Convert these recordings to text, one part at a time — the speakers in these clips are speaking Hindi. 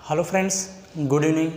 Hello friends, good evening.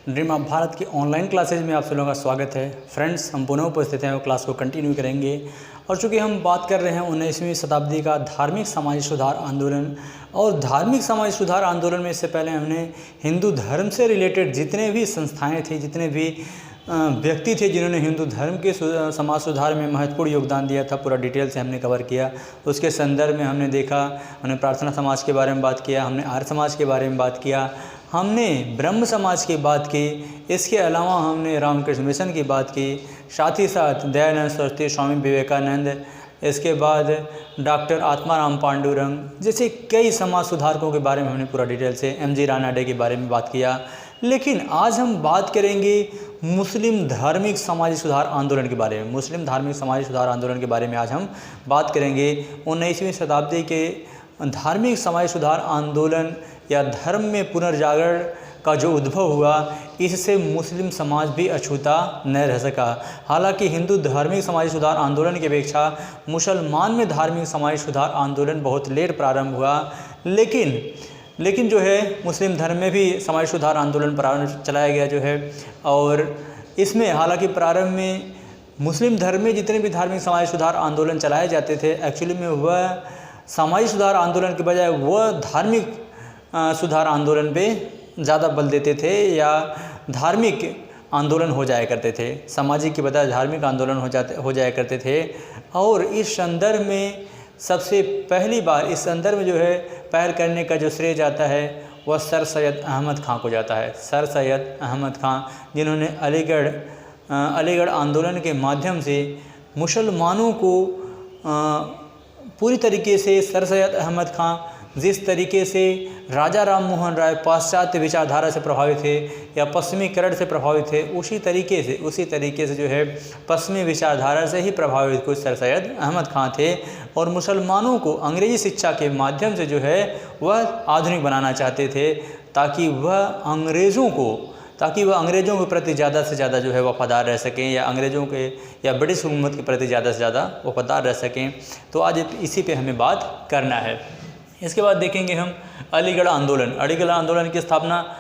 Dream of Bharat की ऑनलाइन क्लासेज में आप सब लोगों का स्वागत है। फ्रेंड्स, हम पुनः उपस्थित हैं और क्लास को कंटिन्यू करेंगे। और चूँकि हम बात कर रहे हैं 19वीं शताब्दी का धार्मिक सामाजिक सुधार आंदोलन, और धार्मिक सामाजिक सुधार आंदोलन में इससे पहले हमने हिंदू धर्म से रिलेटेड जितने भी संस्थाएँ थी, जितने भी व्यक्ति थे जिन्होंने हिंदू धर्म के समाज सुधार में महत्वपूर्ण योगदान दिया था, पूरा डिटेल से हमने कवर किया। उसके संदर्भ में हमने देखा, हमने प्रार्थना समाज के बारे में बात किया, हमने आर्य समाज के बारे में बात किया, हमने ब्रह्म समाज की बात की, इसके अलावा हमने रामकृष्ण मिशन की बात की, साथ ही साथ दयानंद सरस्वती, स्वामी विवेकानंद, इसके बाद डॉक्टर आत्माराम पांडुरंग जैसे कई समाज सुधारकों के बारे में हमने पूरा डिटेल से, एम.जी. रानाडे के बारे में बात किया। लेकिन आज हम बात करेंगे मुस्लिम धार्मिक सामाजिक सुधार आंदोलन के बारे में। मुस्लिम धार्मिक सामाजिक सुधार आंदोलन के बारे में आज हम बात करेंगे। 19वीं शताब्दी के धार्मिक सामाजिक सुधार आंदोलन या धर्म में पुनर्जागरण का जो उद्भव हुआ, इससे मुस्लिम समाज भी अछूता न रह सका। हालांकि हिंदू धार्मिक सामाजिक सुधार आंदोलन की अपेक्षा मुसलमान में धार्मिक सामाजिक सुधार आंदोलन बहुत लेट प्रारंभ हुआ, लेकिन जो है मुस्लिम धर्म में भी सामाजिक सुधार आंदोलन प्रारंभ चलाया गया जो है। और इसमें हालांकि प्रारंभ में मुस्लिम धर्म में जितने भी धार्मिक सामाजिक सुधार आंदोलन चलाए जाते थे, एक्चुअली में वह सामाजिक सुधार आंदोलन के बजाय वह धार्मिक सुधार आंदोलन पे ज़्यादा बल देते थे, या धार्मिक आंदोलन हो जाया करते थे। सामाजिक के बजाय धार्मिक आंदोलन हो जाया करते थे। और इस संदर्भ में सबसे पहली बार इस संदर्भ में जो है पहल करने का जो श्रेय जाता है वह सर सैयद अहमद खां को जाता है। सर सैयद अहमद खां, जिन्होंने अलीगढ़ आंदोलन के माध्यम से मुसलमानों को पूरी तरीके से, सर सैयद अहमद खां जिस तरीके से राजा राम मोहन राय पाश्चात्य विचारधारा से प्रभावित थे या पश्चिमीकरण से प्रभावित थे, उसी तरीके से जो है पश्चिमी विचारधारा से ही प्रभावित कुछ सर सैयद अहमद खां थे। और मुसलमानों को अंग्रेजी शिक्षा के माध्यम से जो है वह आधुनिक बनाना चाहते थे, ताकि वह अंग्रेज़ों के प्रति ज़्यादा से ज़्यादा जो है वफादार रह सकें, या अंग्रेज़ों के या ब्रिटिश हुकूमत के प्रति ज़्यादा से ज़्यादा वफादार रह सकें। तो आज इसी पे हमें बात करना है। इसके बाद देखेंगे हम अलीगढ़ आंदोलन की स्थापना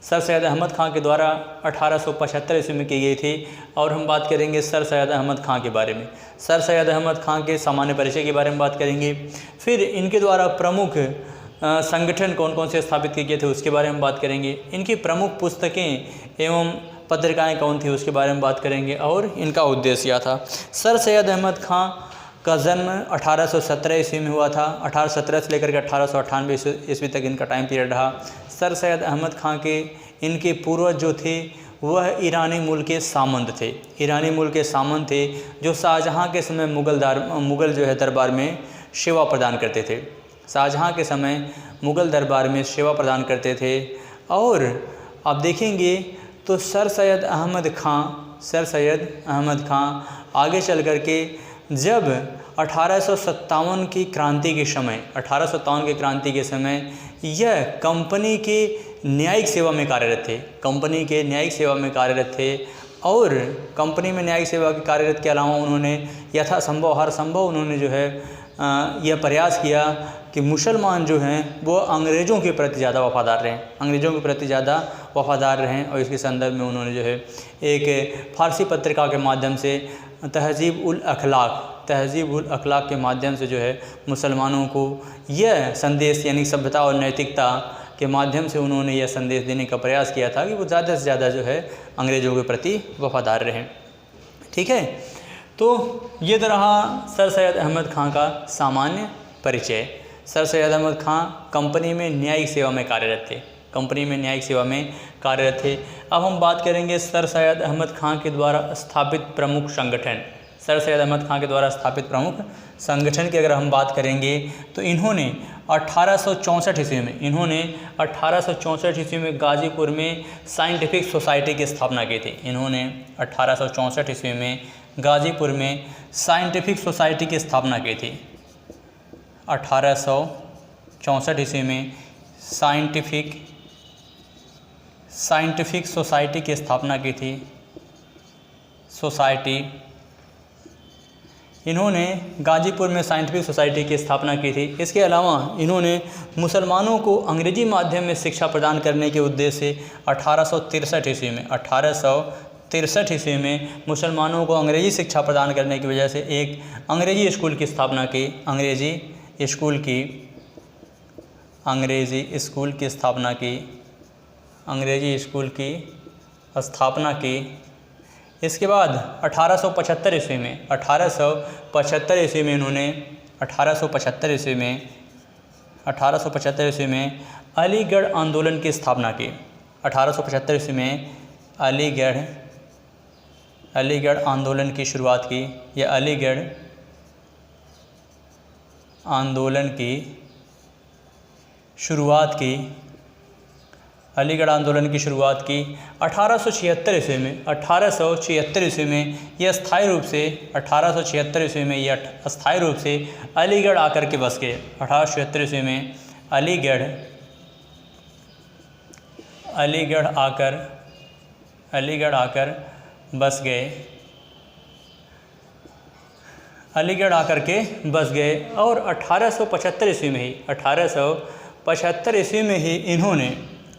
सर सैयद अहमद खां के द्वारा 1875 ईस्वी में की गई थी। और हम बात करेंगे सर सैयद अहमद खां के बारे में, सर सैयद अहमद खां के सामान्य परिचय के बारे में बात करेंगे। फिर इनके द्वारा प्रमुख संगठन कौन कौन से स्थापित किए गए थे उसके बारे में बात करेंगे। इनकी प्रमुख पुस्तकें एवं पत्रिकाएँ कौन थी उसके बारे में बात करेंगे, और इनका उद्देश्य क्या था। सर सैयद अहमद खां का जन्म 1817 ईस्वी में हुआ था। 1817 से लेकर के 1898 ईस्वी तक इनका टाइम पीरियड रहा। सर सैयद अहमद खां के इनके पूर्वज जो थे वह ईरानी मूल के सामंत थे, जो शाहजहाँ के समय मुग़ल जो है दरबार में सेवा प्रदान करते थे। शाहजहाँ के समय मुग़ल दरबार में सेवा प्रदान करते थे। और आप देखेंगे तो सर सैयद अहमद खां आगे चल कर के जब 1857 की क्रांति के समय यह कंपनी के न्यायिक सेवा में कार्यरत थे। और कंपनी में न्यायिक सेवा के कार्यरत के अलावा उन्होंने हर संभव उन्होंने जो है यह प्रयास किया कि मुसलमान जो हैं वो अंग्रेज़ों के प्रति ज़्यादा वफादार रहें। और इसके संदर्भ में उन्होंने जो है एक फ़ारसी पत्रिका के माध्यम से तहज़ीब उल अखलाक के माध्यम से जो है मुसलमानों को यह संदेश, यानी सभ्यता और नैतिकता के माध्यम से उन्होंने यह संदेश देने का प्रयास किया था कि वो ज़्यादा से ज़्यादा जो है अंग्रेज़ों के प्रति वफादार रहें। ठीक है, तो ये रहा सर सैयद अहमद खां का सामान्य परिचय। सर सैयद अहमद खां कंपनी में न्यायिक सेवा में कार्यरत थे। अब हम बात करेंगे सर सैयद अहमद खां के द्वारा स्थापित प्रमुख संगठन। सर सैयद अहमद खां के द्वारा स्थापित प्रमुख संगठन की अगर हम बात करेंगे तो इन्होंने 1864 ईस्वी में गाज़ीपुर में साइंटिफिक सोसाइटी की स्थापना की थी। इन्होंने 1864 ईस्वी में गाज़ीपुर में साइंटिफिक सोसाइटी की स्थापना की थी। 1864 ईस्वी में साइंटिफिक सोसाइटी की स्थापना की थी। इन्होंने गाजीपुर में साइंटिफिक सोसाइटी की स्थापना की थी। इसके अलावा इन्होंने मुसलमानों को अंग्रेजी माध्यम में शिक्षा प्रदान करने के उद्देश्य से 1863 ईस्वी में मुसलमानों को अंग्रेजी शिक्षा प्रदान करने की वजह से एक अंग्रेजी स्कूल की स्थापना की। अंग्रेजी स्कूल की स्थापना की। इसके बाद 1875 ईस्वी में इन्होंने 1875 ईस्वी में अलीगढ़ आंदोलन की स्थापना की। 1875 ईस्वी में अलीगढ़ आंदोलन की शुरुआत की। यह अलीगढ़ आंदोलन की शुरुआत की। 1876 ईस्वी में यह अस्थायी रूप से अलीगढ़ आकर के बस गए। 1876 ईस्वी में अलीगढ़ आकर बस गए। और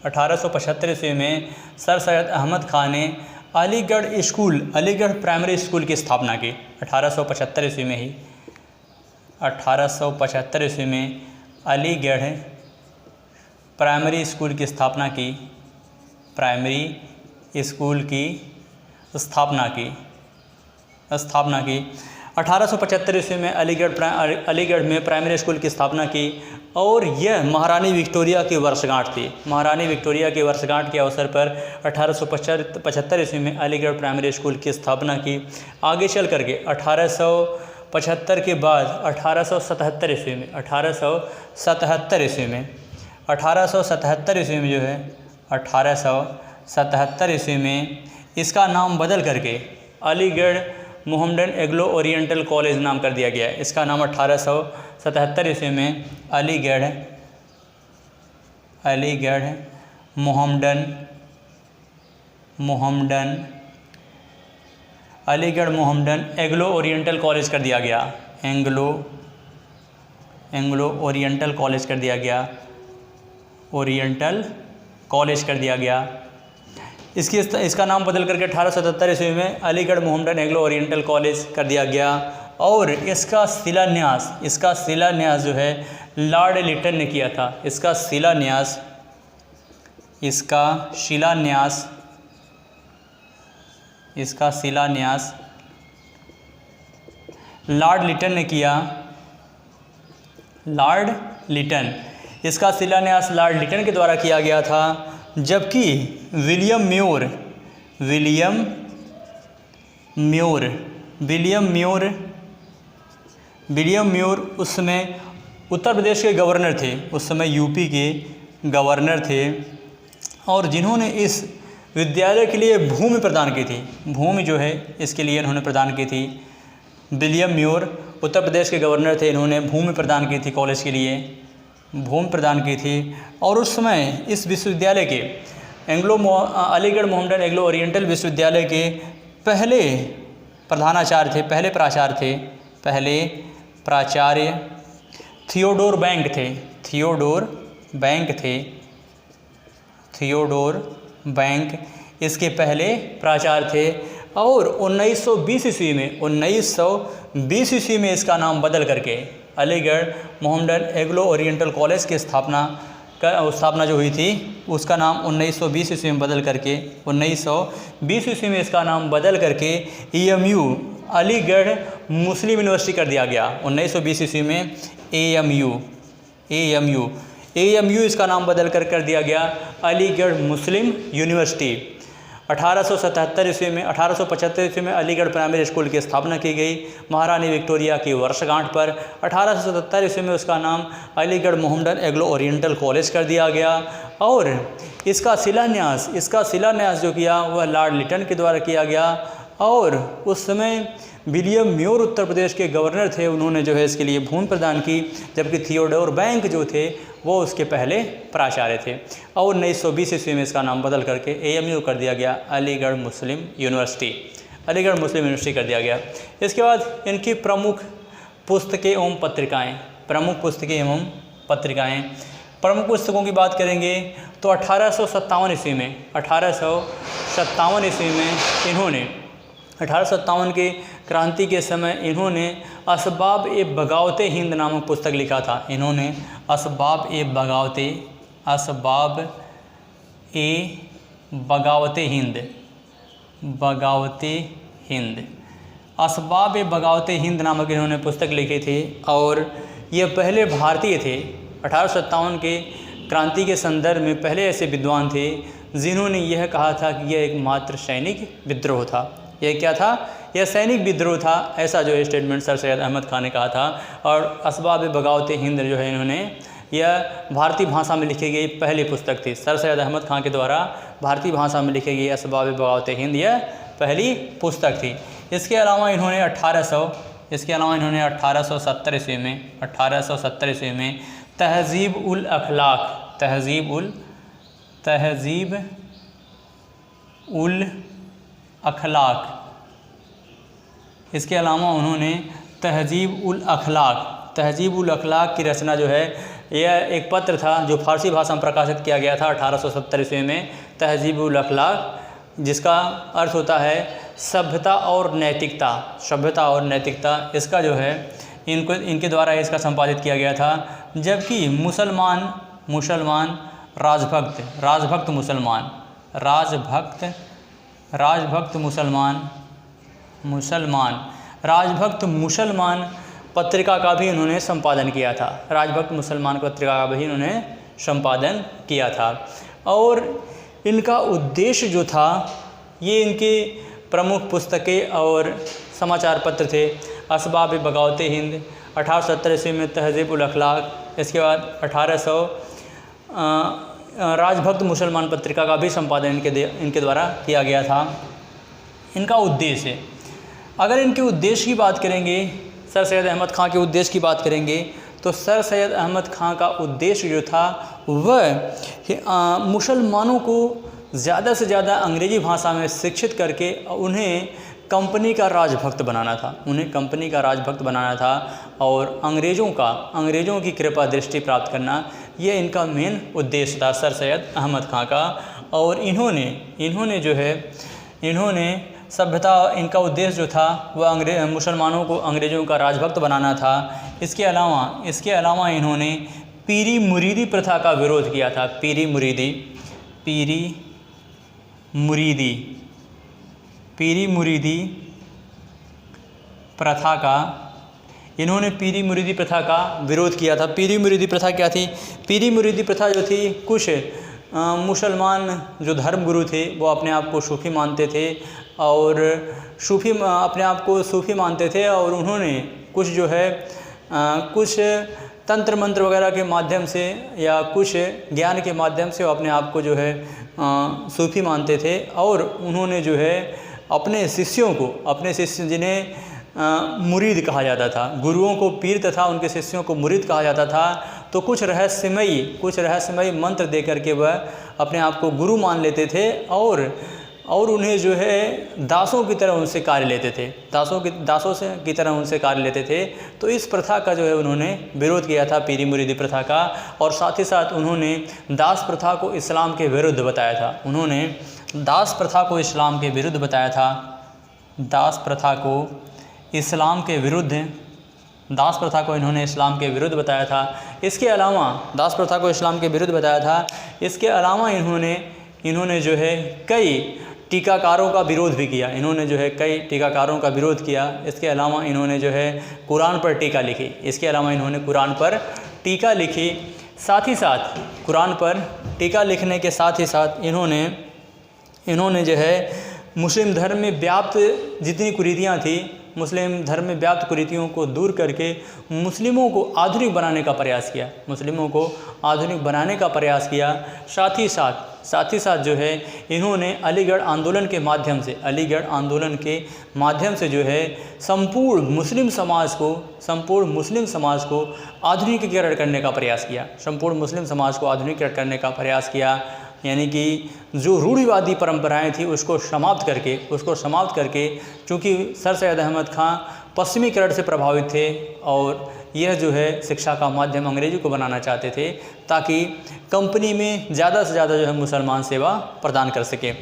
1875 ईस्वी में सर सैयद अहमद खान ने अलीगढ़ प्राइमरी स्कूल की स्थापना की। 1875 ईस्वी में अलीगढ़ प्राइमरी स्कूल की स्थापना की। 1875 ईस्वी में अलीगढ़ में प्राइमरी स्कूल की स्थापना की और यह महारानी विक्टोरिया की वर्षगांठ थी। महारानी विक्टोरिया की वर्षगांठ के अवसर पर 1875 ईस्वी में अलीगढ़ प्राइमरी स्कूल की स्थापना की। आगे चल करके 1875 के बाद 1877 ईस्वी में इसका नाम बदल करके अलीगढ़ मोहम्मडन एग्लो ओरिएंटल कॉलेज नाम कर दिया गया है। इसका नाम 1877 ईस्वी में अलीगढ़ मोहम्मडन एग्लो ओरिएंटल कॉलेज कर दिया गया। एंग्लो ओरिएंटल कॉलेज कर दिया गया। इसका नाम बदल करके 1877 ईस्वी में अलीगढ़ मोहम्मडन एग्लो ओरिएंटल कॉलेज कर दिया गया। और इसका शिलान्यास जो है लॉर्ड लिटन ने किया था। इसका शिलान्यास लॉर्ड लिटन ने किया। इसका शिलान्यास लॉर्ड लिटन के द्वारा किया गया था, जबकि विलियम म्योर उस समय उत्तर प्रदेश के गवर्नर थे, उस समय यूपी के गवर्नर थे, और जिन्होंने इस विद्यालय के लिए भूमि प्रदान की थी। भूमि जो है इसके लिए इन्होंने प्रदान की थी। विलियम म्योर उत्तर प्रदेश के गवर्नर थे, इन्होंने भूमि प्रदान की थी, कॉलेज के लिए भूमि प्रदान की थी। और उस समय इस विश्वविद्यालय के अलीगढ़ मोहम्मडन एग्लो ओरिएंटल विश्वविद्यालय के पहले प्राचार्य थियोडोर बैंक इसके पहले प्राचार्य थे। और 1920 ईस्वी में इसका नाम बदल करके अलीगढ़ मोहम्मडन एग्लो ओरिएंटल कॉलेज की स्थापना जो हुई थी, उसका नाम 1920 ईस्वी में बदल करके 1920 ईस्वी में इसका नाम बदल करके AMU अलीगढ़ मुस्लिम यूनिवर्सिटी कर दिया गया। 1920 ईस्वी में AMU इसका नाम बदल कर दिया गया अलीगढ़ मुस्लिम यूनिवर्सिटी। 1875 ईस्वी में अलीगढ़ प्राइमरी स्कूल की स्थापना की गई महारानी विक्टोरिया की वर्षगांठ पर। 1877 ईस्वी में उसका नाम अलीगढ़ मोहम्मडन एग्लो ओरिएंटल कॉलेज कर दिया गया। और इसका शिलान्यास जो किया वह लॉर्ड लिटन के द्वारा किया गया। और उस समय विलियम म्योर उत्तर प्रदेश के गवर्नर थे, उन्होंने जो है इसके लिए भूमि प्रदान की, जबकि थियोडोर बैंक जो थे वो उसके पहले प्राचार्य थे। और 1920 ईस्वी में इसका नाम बदल करके AMU कर दिया गया, अलीगढ़ मुस्लिम यूनिवर्सिटी। अलीगढ़ मुस्लिम यूनिवर्सिटी कर दिया गया। इसके बाद इनकी प्रमुख पुस्तकें एवं पत्रिकाएँ, प्रमुख पुस्तकें एवं पत्रिकाएँ, प्रमुख पुस्तकों की बात करेंगे तो 1857 ईस्वी में, 1857 ईस्वी में इन्होंने 1857 के क्रांति के समय इन्होंने असबाब ए बगावते हिंद नामक पुस्तक लिखा था। इन्होंने असबाब ए बगावते हिंद, असबाब ए बगावते हिंद नामक इन्होंने पुस्तक लिखी थी और ये पहले भारतीय थे। 1857 के क्रांति के संदर्भ में पहले ऐसे विद्वान थे जिन्होंने यह कहा था कि यह एकमात्र सैनिक विद्रोह था। यह क्या था? यह सैनिक विद्रोह था। ऐसा जो स्टेटमेंट सर सैयद अहमद खान ने कहा था। और असबाब बगावत हिंद जो है इन्होंने, यह भारतीय भाषा में लिखी गई पहली पुस्तक थी। सर सैयद अहमद खान के द्वारा भारतीय भाषा में लिखी गई असबाब बगावत हिंद यह पहली पुस्तक थी। इसके अलावा इन्होंने 1870 ईस्वी में तहज़ीब उल अखलाक, इसके अलावा उन्होंने तहज़ीब उल अखलाक की रचना जो है, यह एक पत्र था जो फारसी भाषा में प्रकाशित किया गया था 1870 ईस्वी में, तहज़ीब उल अखलाक, जिसका अर्थ होता है सभ्यता और नैतिकता। इसका जो है इनके द्वारा इसका संपादित किया गया था। जबकि मुसलमान राजभक्त मुसलमान पत्रिका का भी इन्होंने संपादन किया था। राजभक्त मुसलमान पत्रिका का भी इन्होंने संपादन किया था। और इनका उद्देश्य जो था, ये इनके प्रमुख पुस्तकें और समाचार पत्र थे। असबाब बगावत हिंद 1870 ईस्वी में तहज़ीब उल अखलाक, इसके बाद 1800 राजभक्त मुसलमान पत्रिका का भी संपादन इनके द्वारा किया गया था। इनका उद्देश्य, अगर इनके उद्देश्य की बात करेंगे, सर सैयद अहमद खां के उद्देश्य की बात करेंगे, तो सर सैयद अहमद खां का उद्देश्य जो था वह मुसलमानों को ज़्यादा से ज़्यादा अंग्रेज़ी भाषा में शिक्षित करके उन्हें कंपनी का राजभक्त बनाना था। और अंग्रेज़ों की कृपा दृष्टि प्राप्त करना, ये इनका मेन उद्देश्य था सर सैयद अहमद खां का। और इन्होंने सभ्यता, इनका उद्देश्य जो था वह मुसलमानों को अंग्रेज़ों का राजभक्त बनाना था। इसके अलावा इन्होंने पीरी मुरीदी प्रथा का विरोध किया था। पीरी मुरीदी प्रथा का विरोध किया था। पीरी मुरीदी प्रथा क्या थी? पीरी मुरीदी प्रथा जो थी, कुछ मुसलमान जो धर्मगुरु थे वो अपने आप को सूफ़ी मानते थे और उन्होंने कुछ तंत्र मंत्र वगैरह के माध्यम से या कुछ ज्ञान के माध्यम से वो अपने आप को जो है सूफ़ी मानते थे। और उन्होंने जो है अपने शिष्य जिन्हें मुरीद कहा जाता था, गुरुओं को पीर तथा उनके शिष्यों को मुरीद कहा जाता था, तो कुछ रहस्यमयी मंत्र दे करके वह अपने आप को गुरु मान लेते थे और उन्हें जो है दासों की तरह उनसे कार्य लेते थे, की तरह उनसे कार्य लेते थे। तो इस प्रथा का जो है उन्होंने विरोध किया था, पीरी मुरीदी प्रथा का। और साथ ही साथ उन्होंने दास प्रथा को इस्लाम के विरुद्ध बताया था। दास प्रथा को इस्लाम के विरुद्ध बताया था। इसके अलावा इन्होंने जो है कई टीकाकारों का विरोध भी किया। इसके अलावा इन्होंने जो है कुरान पर टीका लिखी। साथ ही साथ कुरान पर टीका लिखने के साथ ही साथ इन्होंने जो है मुस्लिम धर्म में व्याप्त जितनी कुरीतियाँ थी, मुस्लिम धर्म में व्याप्त कुरीतियों को दूर करके मुस्लिमों को आधुनिक बनाने का प्रयास किया। साथ ही साथ जो है इन्होंने अलीगढ़ आंदोलन के माध्यम से जो है संपूर्ण मुस्लिम समाज को आधुनिकीकरण करने का प्रयास किया। यानी कि जो रूढ़िवादी परंपराएं थी उसको समाप्त करके चूँकि सर सैयद अहमद ख़ान पश्चिमीकरण से प्रभावित थे और यह जो है शिक्षा का माध्यम अंग्रेजी को बनाना चाहते थे ताकि कंपनी में ज़्यादा से ज़्यादा जो है मुसलमान सेवा प्रदान कर सके।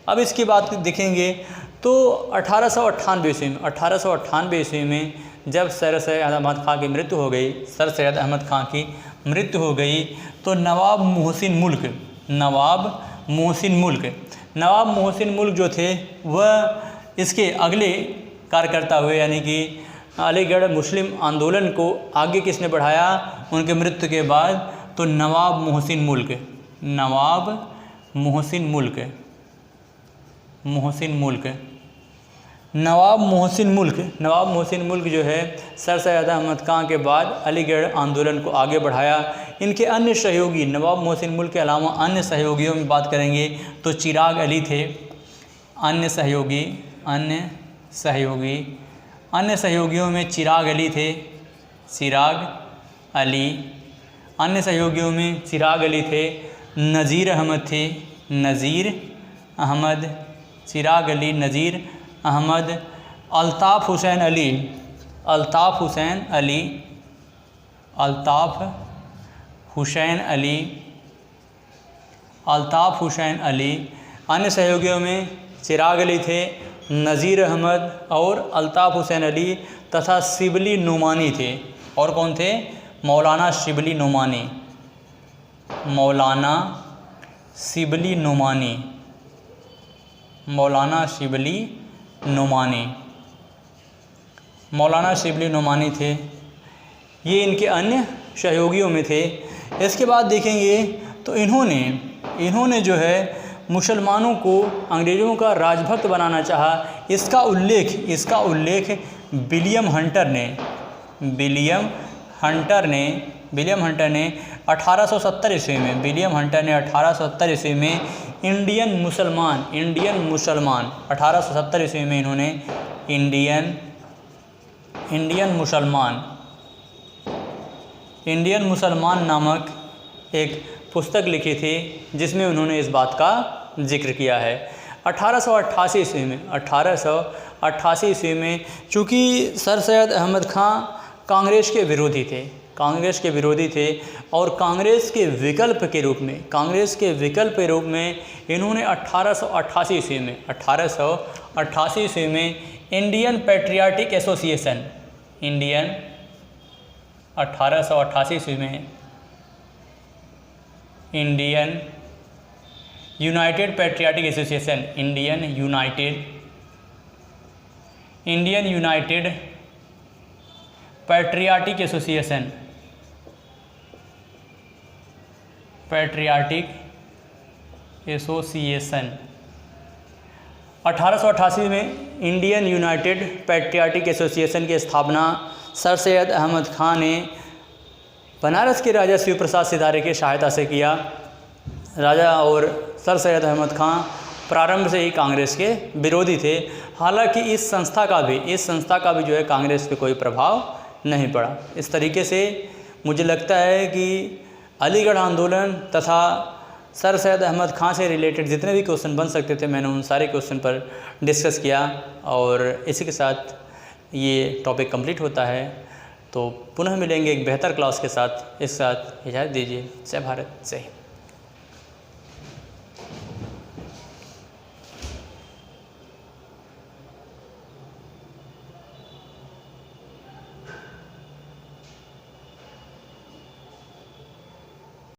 अब इसकी बात देखेंगे तो 1898 ईस्वी में जब सर सैयद अहमद ख़ान की मृत्यु हो गई तो नवाब मोहसिन मुल्क जो थे वह इसके अगले कार्यकर्ता हुए, यानी कि अलीगढ़ मुस्लिम आंदोलन को आगे किसने बढ़ाया उनके मृत्यु के बाद, तो नवाब मोहसिन मुल्क जो है सर सैयद अहमद ख़ान के बाद अलीगढ़ आंदोलन को आगे बढ़ाया। इनके अन्य सहयोगी, नवाब मोहसिन मुल्क के अलावा अन्य सहयोगियों में बात करेंगे तो चिराग अली थे। अन्य सहयोगियों में चिराग अली थे। अन्य सहयोगियों में चिराग अली थे, नज़ीर अहमद, अल्ताफ़ हुसैन अली। अन्य सहयोगियों में चिराग अली थे, नज़ीर अहमद और अल्ताफ़ हुसैन अली तथा शिबली नुमानी थे। और कौन थे? मौलाना शिबली नुमानी। मौलाना शिबली नुमानी थे, ये इनके अन्य सहयोगियों में थे। इसके बाद देखेंगे तो इन्होंने जो है मुसलमानों को अंग्रेज़ों का राजभक्त बनाना चाहा। इसका उल्लेख विलियम हंटर ने 1870 ईस्वी में इंडियन मुसलमान नामक एक पुस्तक लिखी थी जिसमें उन्होंने इस बात का जिक्र किया है। 1888 ईस्वी में चूँकि सर सैयद अहमद ख़ान कांग्रेस के विरोधी थे और कांग्रेस के विकल्प के रूप में इन्होंने 1888 ईस्वी में Indian patriotic association, Indian United patriotic association, Indian United patriotic association 1888 में इंडियन यूनाइटेड पैट्रियाटिक एसोसिएशन की स्थापना सर सैयद अहमद ख़ान ने बनारस के राजा शिव प्रसाद सितारे की सहायता से किया। राजा और सर सैयद अहमद ख़ान प्रारंभ से ही कांग्रेस के विरोधी थे। हालांकि इस संस्था का भी जो है कांग्रेस पे कोई प्रभाव नहीं पड़ा। इस तरीके से मुझे लगता है कि अलीगढ़ आंदोलन तथा सर सैयद अहमद ख़ान से रिलेटेड जितने भी क्वेश्चन बन सकते थे मैंने उन सारे क्वेश्चन पर डिस्कस किया और इसी के साथ ये टॉपिक कंप्लीट होता है। तो पुनः मिलेंगे एक बेहतर क्लास के साथ। इस साथ इजाज़त दीजिए। जय भारत, जय हिंद।